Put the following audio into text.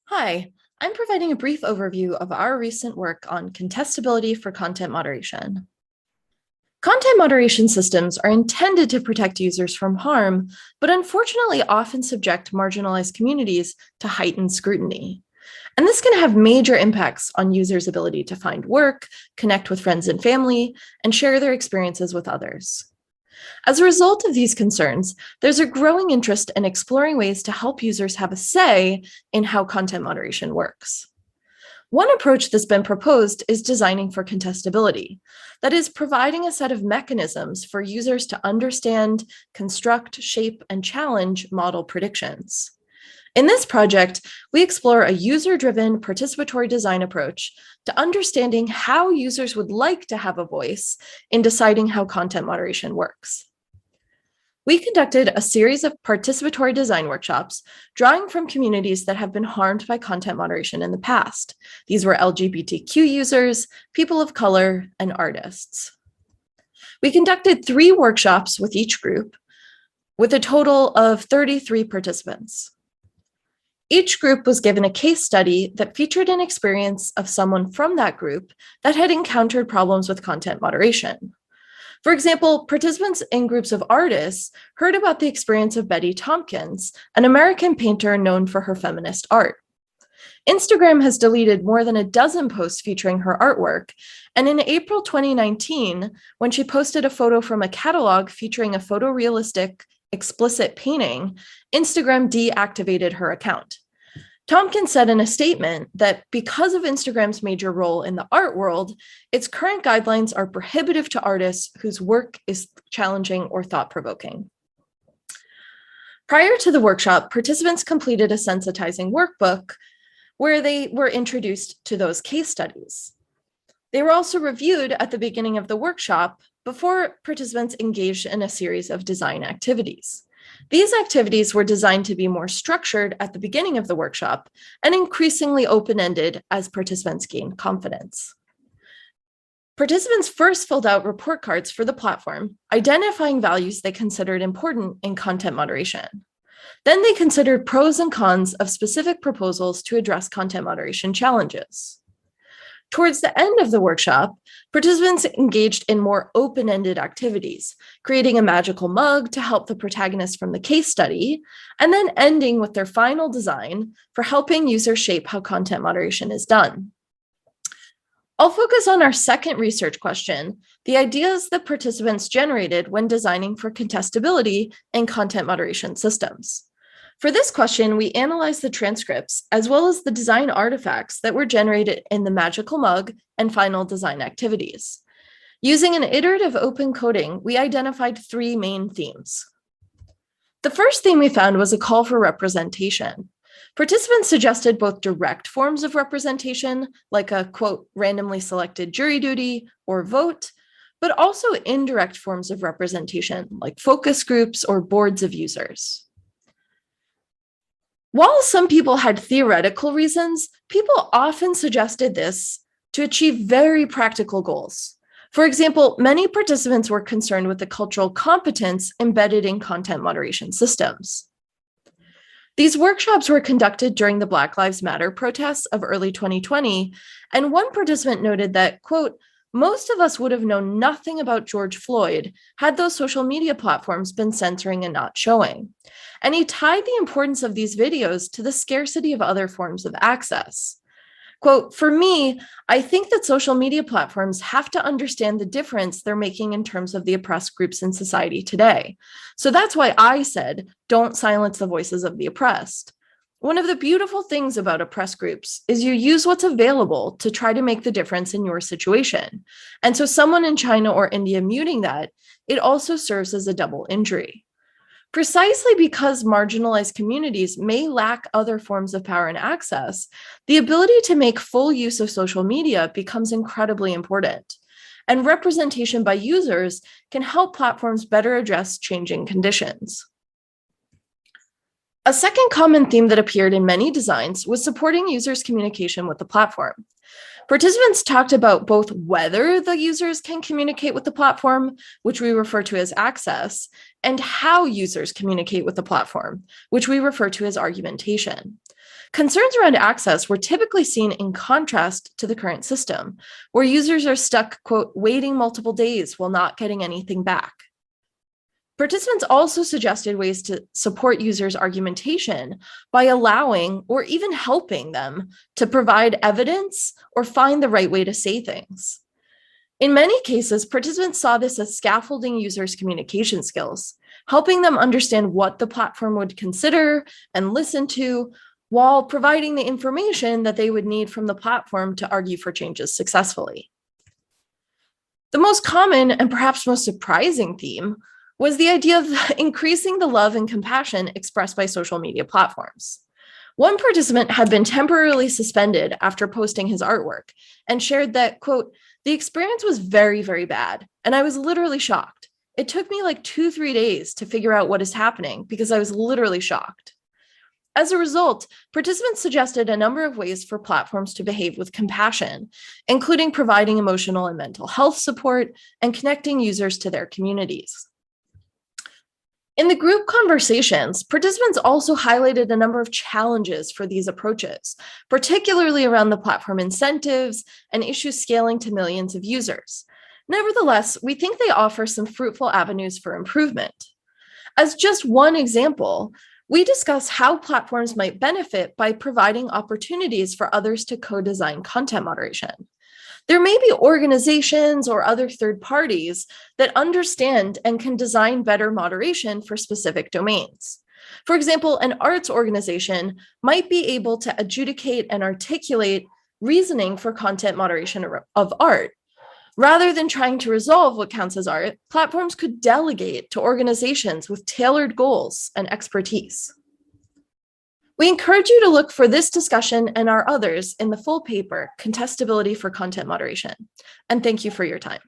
Hi, I'm providing a brief overview of our recent work on contestability for content moderation. Content moderation systems are intended to protect users from harm, but unfortunately often subject marginalized communities to heightened scrutiny. And this can have major impacts on users' ability to find work, connect with friends and family, and share their experiences with others. As a result of these concerns, there's a growing interest in exploring ways to help users have a say in how content moderation works. One approach that's been proposed is designing for contestability, that is, providing a set of mechanisms for users to understand, construct, shape, and challenge model predictions. In this project, we explore a user-driven participatory design approach to understanding how users would like to have a voice in deciding how content moderation works. We conducted a series of participatory design workshops, drawing from communities that have been harmed by content moderation in the past. These were LGBTQ users, people of color, and artists. We conducted 3 workshops with each group, with a total of 33 participants. Each group was given a case study that featured an experience of someone from that group that had encountered problems with content moderation. For example, participants in groups of artists heard about the experience of Betty Thompkins, an American painter known for her feminist art. Instagram has deleted more than a dozen posts featuring her artwork, and in April 2019, when she posted a photo from a catalog featuring a photorealistic, explicit painting, Instagram deactivated her account. Thompkins said in a statement that because of Instagram's major role in the art world, its current guidelines are prohibitive to artists whose work is challenging or thought-provoking. Prior to the workshop, participants completed a sensitizing workbook where they were introduced to those case studies. They were also reviewed at the beginning of the workshop before participants engaged in a series of design activities. These activities were designed to be more structured at the beginning of the workshop and increasingly open-ended as participants gained confidence. Participants first filled out report cards for the platform, identifying values they considered important in content moderation. Then they considered pros and cons of specific proposals to address content moderation challenges. Towards the end of the workshop, participants engaged in more open-ended activities, creating a magical mug to help the protagonist from the case study, and then ending with their final design for helping users shape how content moderation is done. I'll focus on our second research question, the ideas that participants generated when designing for contestability in content moderation systems. For this question, we analyzed the transcripts as well as the design artifacts that were generated in the magical mug and final design activities. Using an iterative open coding, we identified 3 main themes. The first theme we found was a call for representation. Participants suggested both direct forms of representation, like a, quote, randomly selected jury duty or vote, but also indirect forms of representation, like focus groups or boards of users. While some people had theoretical reasons, people often suggested this to achieve very practical goals. For example, many participants were concerned with the cultural competence embedded in content moderation systems. These workshops were conducted during the Black Lives Matter protests of early 2020, and one participant noted that, quote, most of us would have known nothing about George Floyd had those social media platforms been censoring and not showing. And he tied the importance of these videos to the scarcity of other forms of access. Quote, for me, I think that social media platforms have to understand the difference they're making in terms of the oppressed groups in society today. So that's why I said, don't silence the voices of the oppressed. One of the beautiful things about oppressed groups is you use what's available to try to make the difference in your situation. And so someone in China or India muting that, it also serves as a double injury. Precisely because marginalized communities may lack other forms of power and access, the ability to make full use of social media becomes incredibly important. And representation by users can help platforms better address changing conditions. A second common theme that appeared in many designs was supporting users' communication with the platform. Participants talked about both whether the users can communicate with the platform, which we refer to as access, and how users communicate with the platform, which we refer to as argumentation. Concerns around access were typically seen in contrast to the current system, where users are stuck, quote, waiting multiple days while not getting anything back. Participants also suggested ways to support users' argumentation by allowing or even helping them to provide evidence or find the right way to say things. In many cases, participants saw this as scaffolding users' communication skills, helping them understand what the platform would consider and listen to, while providing the information that they would need from the platform to argue for changes successfully. The most common and perhaps most surprising theme was the idea of increasing the love and compassion expressed by social media platforms. One participant had been temporarily suspended after posting his artwork and shared that, quote, the experience was very, very bad, and I was literally shocked. It took me like 2-3 days to figure out what is happening because I was literally shocked. As a result, participants suggested a number of ways for platforms to behave with compassion, including providing emotional and mental health support and connecting users to their communities. In the group conversations, participants also highlighted a number of challenges for these approaches, particularly around the platform incentives and issues scaling to millions of users. Nevertheless, we think they offer some fruitful avenues for improvement. As just one example, we discuss how platforms might benefit by providing opportunities for others to co-design content moderation. There may be organizations or other third parties that understand and can design better moderation for specific domains. For example, an arts organization might be able to adjudicate and articulate reasoning for content moderation of art. Rather than trying to resolve what counts as art, platforms could delegate to organizations with tailored goals and expertise. We encourage you to look for this discussion and our others in the full paper, Contestability for Content Moderation. And thank you for your time.